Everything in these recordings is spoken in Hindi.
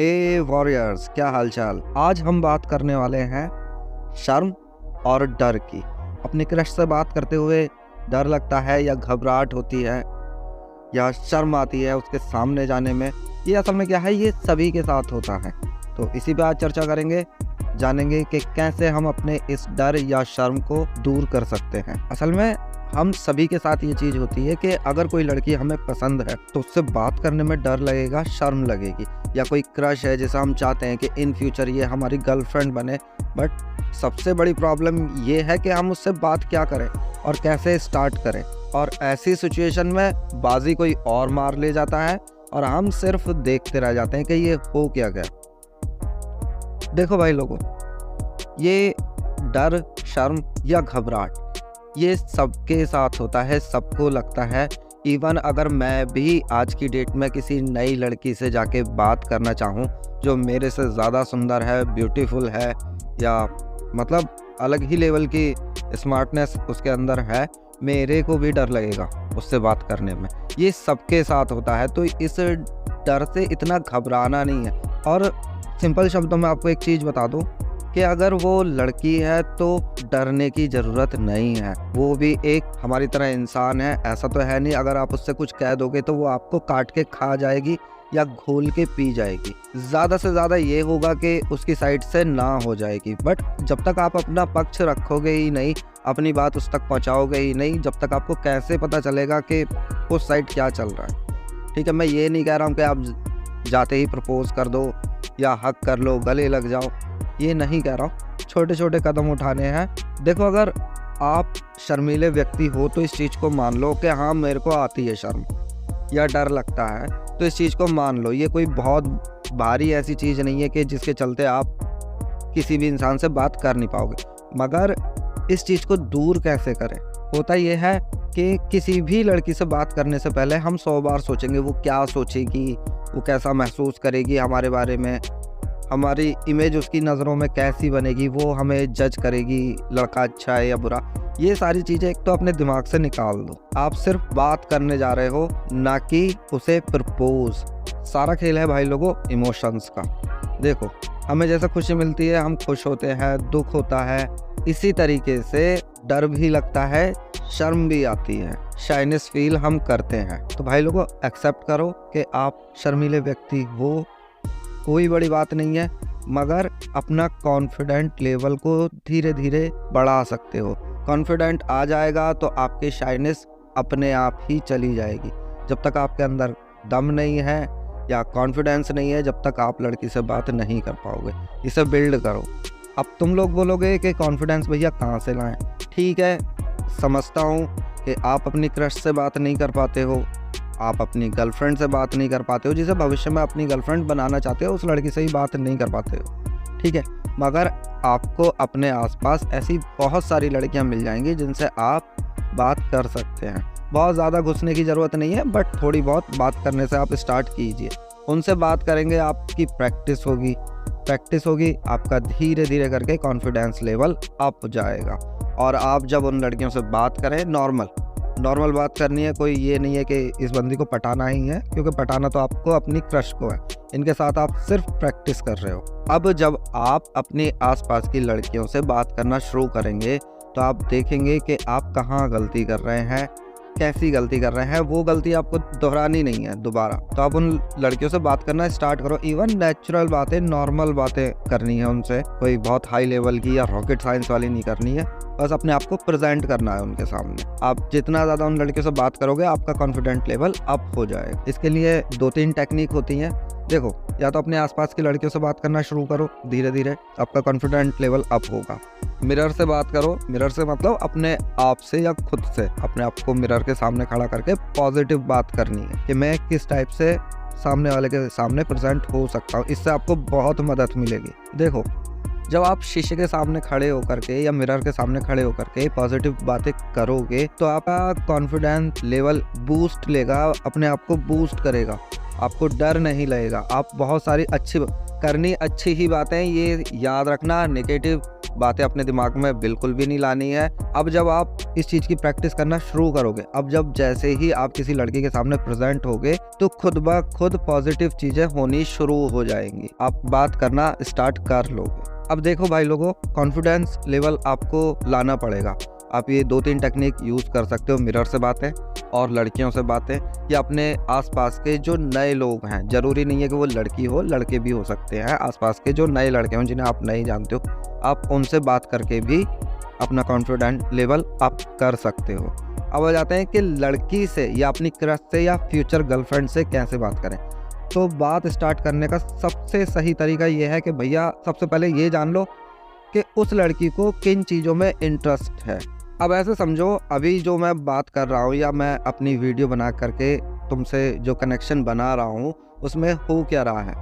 हे वॉरियर्स, क्या हालचाल। आज हम बात करने वाले हैं शर्म और डर की। अपने क्रश से बात करते हुए डर लगता है या घबराहट होती है या शर्म आती है उसके सामने जाने में। ये असल में क्या है, ये सभी के साथ होता है। तो इसी पे आज चर्चा करेंगे, जानेंगे कि कैसे हम अपने इस डर या शर्म को दूर कर सकते हैं। असल में हम सभी के साथ ये चीज़ होती है कि अगर कोई लड़की हमें पसंद है तो उससे बात करने में डर लगेगा, शर्म लगेगी। या कोई क्रश है जिसे हम चाहते हैं कि इन फ्यूचर ये हमारी गर्लफ्रेंड बने, बट सबसे बड़ी प्रॉब्लम ये है कि हम उससे बात क्या करें और कैसे स्टार्ट करें। और ऐसी सिचुएशन में बाजी कोई और मार ले जाता है और हम सिर्फ देखते रह जाते हैं कि ये हो क्या गया। देखो भाई लोगों, ये डर, शर्म या घबराहट ये सबके साथ होता है, सबको लगता है। इवन अगर मैं भी आज की डेट में किसी नई लड़की से जाके बात करना चाहूँ जो मेरे से ज़्यादा सुंदर है, ब्यूटीफुल है या मतलब अलग ही लेवल की स्मार्टनेस उसके अंदर है, मेरे को भी डर लगेगा उससे बात करने में। ये सबके साथ होता है, तो इस डर से इतना घबराना नहीं है। और सिंपल शब्दों में आपको एक चीज़ बता दूँ कि अगर वो लड़की है तो डरने की ज़रूरत नहीं है। वो भी एक हमारी तरह इंसान है, ऐसा तो है नहीं अगर आप उससे कुछ कह दोगे तो वो आपको काट के खा जाएगी या घोल के पी जाएगी। ज़्यादा से ज़्यादा ये होगा कि उसकी साइड से ना हो जाएगी। बट जब तक आप अपना पक्ष रखोगे ही नहीं, अपनी बात उस तक पहुँचाओगे ही नहीं, जब तक आपको कैसे पता चलेगा कि उस साइड क्या चल रहा है। ठीक है, मैं ये नहीं कह रहा हूँ कि आप जाते ही प्रपोज कर दो या हक कर लो, गले लग जाओ, ये नहीं कह रहा हूँ। छोटे छोटे कदम उठाने हैं। देखो, अगर आप शर्मीले व्यक्ति हो तो इस चीज़ को मान लो कि हाँ, मेरे को आती है शर्म या डर लगता है, तो इस चीज़ को मान लो। ये कोई बहुत भारी ऐसी चीज़ नहीं है कि जिसके चलते आप किसी भी इंसान से बात कर नहीं पाओगे। मगर इस चीज़ को दूर कैसे करें? होता ये है कि किसी भी लड़की से बात करने से पहले हम 100 बार सोचेंगे वो क्या सोचेगी, वो कैसा महसूस करेगी हमारे बारे में, हमारी इमेज उसकी नज़रों में कैसी बनेगी, वो हमें जज करेगी लड़का अच्छा है या बुरा। ये सारी चीज़ें एक तो अपने दिमाग से निकाल दो। आप सिर्फ बात करने जा रहे हो, ना कि उसे प्रपोज। सारा खेल है भाई लोगों इमोशंस का। देखो, हमें जैसे खुशी मिलती है हम खुश होते हैं, दुख होता है, इसी तरीके से डर भी लगता है, शर्म भी आती है, शाइनेस फील हम करते हैं। तो भाई लोगों, एक्सेप्ट करो कि आप शर्मीले व्यक्ति हो, कोई बड़ी बात नहीं है, मगर अपना कॉन्फिडेंट लेवल को धीरे धीरे बढ़ा सकते हो। कॉन्फिडेंट आ जाएगा तो आपकी शाइनेस अपने आप ही चली जाएगी। जब तक आपके अंदर दम नहीं है या कॉन्फिडेंस नहीं है, जब तक आप लड़की से बात नहीं कर पाओगे। इसे बिल्ड करो। अब तुम लोग बोलोगे कि कॉन्फिडेंस भैया कहाँ से लाएं? ठीक है, समझता हूँ कि आप अपनी क्रश से बात नहीं कर पाते हो, आप अपनी गर्लफ्रेंड से बात नहीं कर पाते हो, जिसे भविष्य में अपनी गर्लफ्रेंड बनाना चाहते हो, उस लड़की से ही बात नहीं कर पाते हो। ठीक है, मगर आपको अपने आसपास ऐसी बहुत सारी लड़कियां मिल जाएंगी जिनसे आप बात कर सकते हैं। बहुत ज़्यादा घुसने की ज़रूरत नहीं है, बट थोड़ी बहुत बात करने से आप स्टार्ट कीजिए। उनसे बात करेंगे, आपकी प्रैक्टिस होगी, आपका धीरे धीरे करके कॉन्फिडेंस लेवल अप हो जाएगा। और आप जब उन लड़कियों से बात करें, नॉर्मल बात करनी है। कोई ये नहीं है कि इस बंदी को पटाना ही है, क्योंकि पटाना तो आपको अपनी क्रश को है। इनके साथ आप सिर्फ प्रैक्टिस कर रहे हो। अब जब आप अपने आसपास की लड़कियों से बात करना शुरू करेंगे तो आप देखेंगे कि आप कहाँ गलती कर रहे हैं, कैसी गलती कर रहे हैं। वो गलती आपको दोहरानी नहीं है दोबारा। तो आप उन लड़कियों से बात करना स्टार्ट करो। इवन नेचुरल बातें, नॉर्मल बातें करनी है उनसे, कोई बहुत हाई लेवल की या रॉकेट साइंस वाली नहीं करनी है। बस अपने आप को प्रेजेंट करना है उनके सामने। आप जितना ज़्यादा उन लड़कियों से बात करोगे, आपका कॉन्फिडेंट लेवल अप हो जाएगा। इसके लिए 2-3 टेक्निक होती हैं। देखो, या तो अपने आसपास की लड़कियों से बात करना शुरू करो, धीरे धीरे आपका कॉन्फिडेंट लेवल अप होगा। मिरर से बात करो। मिरर से मतलब अपने आप से या खुद से अपने आप को मिरर के सामने खड़ा करके पॉजिटिव बात करनी है कि मैं किस टाइप से सामने वाले के सामने प्रेजेंट हो सकता हूँ। इससे आपको बहुत मदद मिलेगी। देखो, जब आप शीशे के सामने खड़े होकर के या मिरर के सामने खड़े होकर के पॉजिटिव बातें करोगे तो आपका कॉन्फिडेंस लेवल बूस्ट लेगा, अपने आप को बूस्ट करेगा, आपको डर नहीं लगेगा। आप बहुत सारी अच्छी ही बातें, ये याद रखना, नेगेटिव बातें अपने दिमाग में बिल्कुल भी नहीं लानी है। अब जब आप इस चीज़ की प्रैक्टिस करना शुरू करोगे, अब जब जैसे ही आप किसी लड़की के सामने प्रेजेंट होगे तो खुद ब खुद पॉजिटिव चीज़ें होनी शुरू हो जाएंगी, आप बात करना स्टार्ट कर लोगे। अब देखो भाई लोगों, कॉन्फिडेंस लेवल आपको लाना पड़ेगा। आप ये 2-3 टेक्निक यूज़ कर सकते हो, मिरर से बातें और लड़कियों से बातें, या अपने आसपास के जो नए लोग हैं, ज़रूरी नहीं है कि वो लड़की हो, लड़के भी हो सकते हैं, आसपास के जो नए लड़के हों जिन्हें आप नहीं जानते हो, आप उनसे बात करके भी अपना कॉन्फिडेंट लेवल अप कर सकते हो। अब आ जाते हैं कि लड़की से या अपनी क्रश से या फ्यूचर गर्लफ्रेंड से कैसे बात करें। तो बात स्टार्ट करने का सबसे सही तरीका ये है कि भैया सबसे पहले ये जान लो कि उस लड़की को किन चीज़ों में इंटरेस्ट है। अब ऐसे समझो, अभी जो मैं बात कर रहा हूँ या मैं अपनी वीडियो बना करके तुमसे जो कनेक्शन बना रहा हूँ उसमें हो क्या रहा है,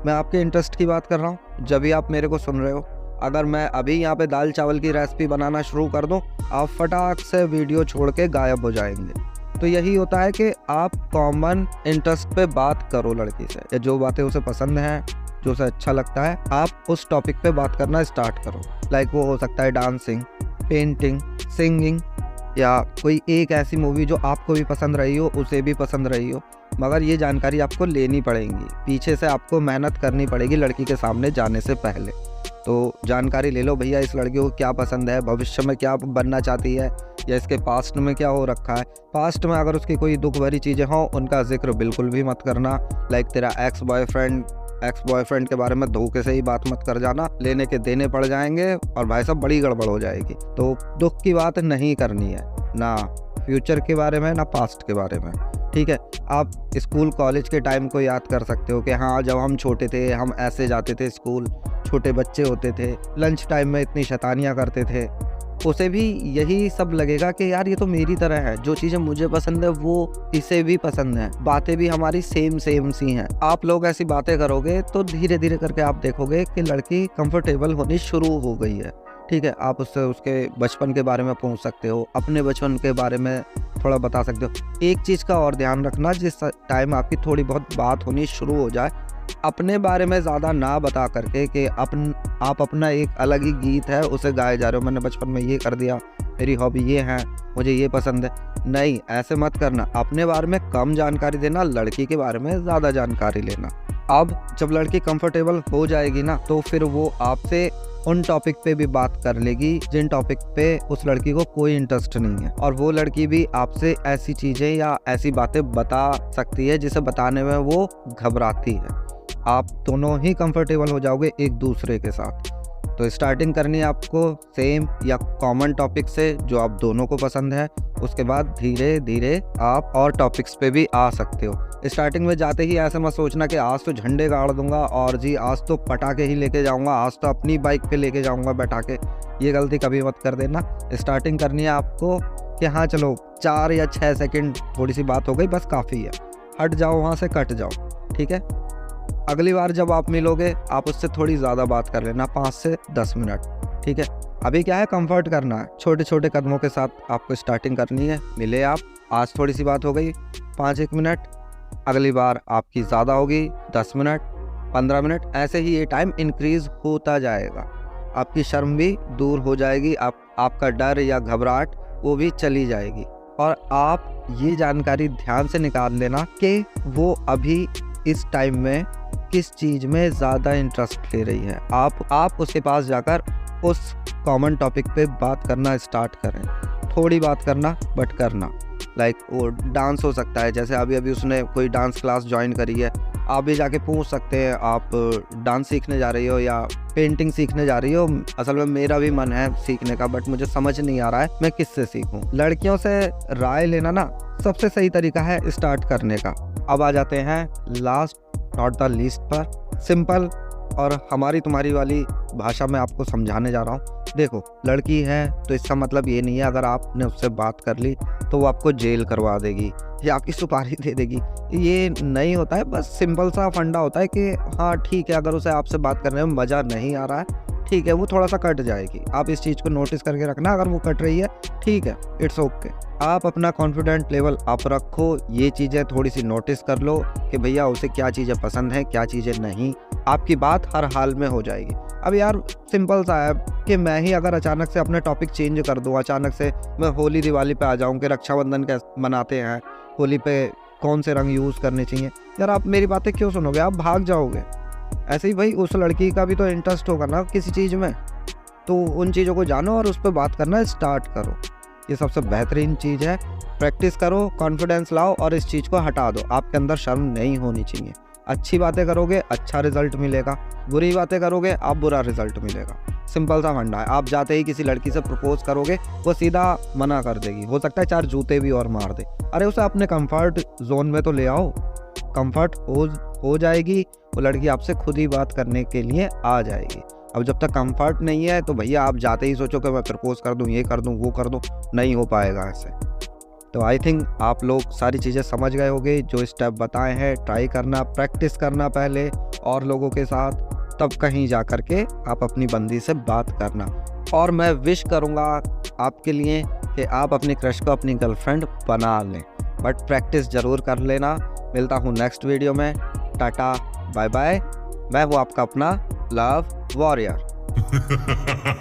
मैं आपके इंटरेस्ट की बात कर रहा हूँ जब भी आप मेरे को सुन रहे हो। अगर मैं अभी यहाँ पे दाल चावल की रेसिपी बनाना शुरू कर दूँ, आप फटाक से वीडियो छोड़ के गायब हो जाएंगे। तो यही होता है कि आप कॉमन इंटरेस्ट पे बात करो लड़की से, या जो बातें उसे पसंद हैं, जो उसे अच्छा लगता है, आप उस टॉपिक पे बात करना स्टार्ट करो। लाइक वो हो सकता है डांसिंग, पेंटिंग, सिंगिंग, या कोई एक ऐसी मूवी जो आपको भी पसंद रही हो, उसे भी पसंद रही हो। मगर ये जानकारी आपको लेनी पड़ेगी, पीछे से आपको मेहनत करनी पड़ेगी लड़की के सामने जाने से पहले। तो जानकारी ले लो भैया, इस लड़की को क्या पसंद है, भविष्य में क्या बनना चाहती है, या इसके पास्ट में क्या हो रखा है। पास्ट में अगर उसकी कोई दुख भरी चीज़ें हों, उनका जिक्र बिल्कुल भी मत करना। लाइक तेरा एक्स बॉयफ्रेंड के बारे में धोखे से ही बात मत कर जाना, लेने के देने पड़ जाएंगे और भाई साहब बड़ी गड़बड़ हो जाएगी। तो दुख की बात नहीं करनी है, ना फ्यूचर के बारे में ना पास्ट के बारे में, ठीक है। आप स्कूल कॉलेज के टाइम को याद कर सकते हो कि हाँ, जब हम छोटे थे हम ऐसे जाते थे स्कूल, छोटे बच्चे होते थे, लंच टाइम में इतनी शैतानियाँ करते थे। उसे भी यही सब लगेगा कि यार ये तो मेरी तरह है, जो चीज़ें मुझे पसंद है वो इसे भी पसंद है, बातें भी हमारी सेम सी हैं। आप लोग ऐसी बातें करोगे तो धीरे धीरे करके आप देखोगे कि लड़की कंफर्टेबल होनी शुरू हो गई है, ठीक है। आप उससे उसके बचपन के बारे में पूछ सकते हो, अपने बचपन के बारे में थोड़ा बता सकते हो। एक चीज़ का और ध्यान रखना, जिस टाइम आपकी थोड़ी बहुत बात होनी शुरू हो जाए, अपने बारे में ज़्यादा ना बता करके कि आप अपना एक अलग ही गीत है उसे गाए जा रहे हो, मैंने बचपन में ये कर दिया, मेरी हॉबी ये है, मुझे ये पसंद है। नहीं, ऐसे मत करना। अपने बारे में कम जानकारी देना, लड़की के बारे में ज़्यादा जानकारी लेना। अब जब लड़की कंफर्टेबल हो जाएगी ना, तो फिर वो आपसे उन टॉपिक पे भी बात कर लेगी जिन टॉपिक पे उस लड़की को कोई इंटरेस्ट नहीं है, और वो लड़की भी आपसे ऐसी चीज़ें या ऐसी बातें बता सकती है जिसे बताने में वो घबराती है। आप दोनों ही कंफर्टेबल हो जाओगे एक दूसरे के साथ। तो स्टार्टिंग करनी है आपको सेम या कॉमन टॉपिक से जो आप दोनों को पसंद है, उसके बाद धीरे धीरे आप और टॉपिक्स पे भी आ सकते हो। स्टार्टिंग में जाते ही ऐसे मत सोचना कि आज तो झंडे गाड़ दूंगा और जी आज तो पटाखे ही लेके जाऊंगा, आज तो अपनी बाइक पे लेके जाऊंगा बैठा के। ये गलती कभी मत कर देना। स्टार्टिंग करनी है आपको कि हाँ चलो 4 या 6 सेकंड थोड़ी सी बात हो गई, बस काफ़ी है, हट जाओ वहाँ से, कट जाओ, ठीक है। अगली बार जब आप मिलोगे आप उससे थोड़ी ज़्यादा बात कर लेना, 5 से 10 मिनट, ठीक है। अभी क्या है, कंफर्ट करना है, छोटे छोटे कदमों के साथ आपको स्टार्टिंग करनी है। मिले आप, आज थोड़ी सी बात हो गई 5-1 मिनट, अगली बार आपकी ज़्यादा होगी 10 मिनट, 15 मिनट, ऐसे ही ये टाइम इंक्रीज़ होता जाएगा। आपकी शर्म भी दूर हो जाएगी, आपका डर या घबराहट वो भी चली जाएगी। और आप ये जानकारी ध्यान से निकाल लेना कि वो अभी इस टाइम में किस चीज़ में ज़्यादा इंटरेस्ट ले रही है। आप उसके पास जाकर उस कॉमन टॉपिक पे बात करना स्टार्ट करें। थोड़ी बात करना बट करना। लाइक वो डांस हो सकता है, जैसे अभी उसने कोई डांस क्लास ज्वाइन करी है, आप भी जाके पूछ सकते हैं आप डांस सीखने जा रही हो या पेंटिंग सीखने जा रही हो। असल में मेरा भी मन है सीखने का, बट मुझे समझ नहीं आ रहा है मैं किससे सीखूं। लड़कियों से राय लेना ना सबसे सही तरीका है स्टार्ट करने का। अब आ जाते हैं लास्ट नॉट द लीस्ट पर, सिंपल और हमारी तुम्हारी वाली भाषा में आपको समझाने जा रहा हूँ। देखो, लड़की है तो इसका मतलब ये नहीं है अगर आपने उससे बात कर ली तो वो आपको जेल करवा देगी या आपकी सुपारी दे देगी, ये नहीं होता है। बस सिंपल सा फंडा होता है कि हाँ ठीक है, अगर उसे आपसे बात करने में मज़ा नहीं आ रहा है, ठीक है, वो थोड़ा सा कट जाएगी। आप इस चीज़ को नोटिस करके रखना, अगर वो कट रही है ठीक है, इट्स ओके। आप अपना कॉन्फिडेंट लेवल अप रखो, ये चीज़ें थोड़ी सी नोटिस कर लो कि भैया उसे क्या चीज़ें पसंद हैं, क्या चीज़ें नहीं। आपकी बात हर हाल में हो जाएगी। अब यार सिंपल सा है कि मैं ही अगर अचानक से अपने टॉपिक चेंज कर दूँ, अचानक से मैं होली दिवाली पे आ जाऊँ कि रक्षाबंधन कैसे मनाते हैं, होली पे कौन से रंग यूज़ करने चाहिए, यार आप मेरी बातें क्यों सुनोगे, आप भाग जाओगे। ऐसे ही भाई उस लड़की का भी तो इंटरेस्ट होगा ना किसी चीज़ में, तो उन चीज़ों को जानो और उस पर बात करना स्टार्ट करो। ये सबसे बेहतरीन चीज़ है। प्रैक्टिस करो, कॉन्फिडेंस लाओ और इस चीज़ को हटा दो। आपके अंदर शर्म नहीं होनी चाहिए। अच्छी बातें करोगे अच्छा रिजल्ट मिलेगा, बुरी बातें करोगे आप बुरा रिजल्ट मिलेगा। सिंपल सा फंडा है। आप जाते ही किसी लड़की से प्रपोज करोगे, वो सीधा मना कर देगी, हो सकता है 4 जूते भी और मार दे। अरे उसे अपने कंफर्ट जोन में तो ले आओ, कंफर्ट हो जाएगी, वो लड़की आपसे खुद ही बात करने के लिए आ जाएगी। अब जब तक कंफर्ट नहीं है तो भैया आप जाते ही सोचो कि मैं प्रपोज कर दूं, ये कर दूं, वो कर दूं, नहीं हो पाएगा ऐसे। तो आई थिंक आप लोग सारी चीज़ें समझ गए होंगे। जो स्टेप बताए हैं ट्राई करना, प्रैक्टिस करना पहले और लोगों के साथ, तब कहीं जा कर के आप अपनी बंदी से बात करना। और मैं विश करूँगा आपके लिए कि आप अपनी क्रश को अपनी गर्लफ्रेंड बना लें, बट प्रैक्टिस ज़रूर कर लेना। मिलता हूँ नेक्स्ट वीडियो में। Tata bye bye. मैं हूँ आपका अपना लव वॉरियर।